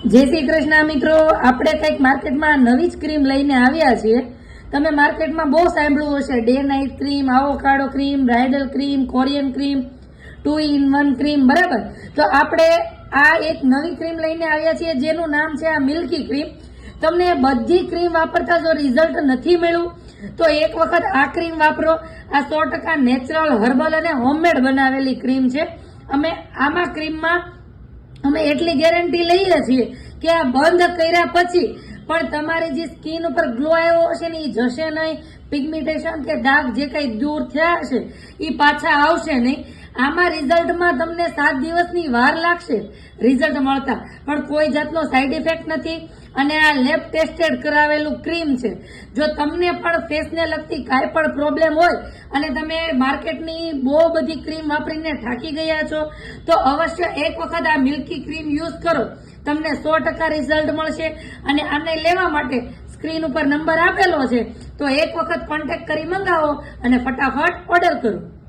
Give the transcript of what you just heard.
जय श्री कृष्ण मित्रों, आपणे कंईक मार्केटमां नवी ज क्रीम लईने आव्या छीए। तमे मार्केटमां बहु सांभळ्युं हशे, day night cream, avocado cream, bridal cream, Korean cream, 2 in 1 cream, बराबर। तो आपणे आ एक नवी क्रीम लईने आव्या छीए जेनुं नाम छे आ मिल्की क्रीम। तमने बधी क्रीम वापरता जो रिजल्ट नहीं मळ्युं तो एक वखत आ क्रीम वापरो। आ 100% नेचरल, हर्बल अने होममेड बनावेली क्रीम छे। अमे आमा क्रीममां અમે એટલી ગેરંટી લઈએ છીએ કે આ બંધ કર્યા પછી પણ તમારી જે સ્કિન ઉપર ગ્લો આવ્યો હશે ને એ જશે નહીં, પિગમેન્ટેશન કે ડાઘ જે કંઈ દૂર થયા હશે એ પાછા આવશે નહીં। આમાં રિઝલ્ટમાં તમને 7 દિવસની વાર લાગશે રિઝલ્ટ મળતા, પણ કોઈ જાતનો સાઇડ ઇફેક્ટ નથી અને આ લેબ ટેસ્ટેડ કરાવેલું ક્રીમ છે। જો તમને પણ ફેસને લગતી કાંઈ પણ પ્રોબ્લેમ હોય અને તમે માર્કેટની બહુ બધી ક્રીમ વાપરીને થાકી ગયા છો તો અવશ્ય એક વખત આ મિલ્કી ક્રીમ યુઝ કરો, તમને 100% રિઝલ્ટ મળશે। અને આને લેવા માટે સ્ક્રીન ઉપર નંબર આપેલો છે તો એક વખત કોન્ટેક્ટ કરી મંગાવો અને ફટાફટ ઓર્ડર કરો।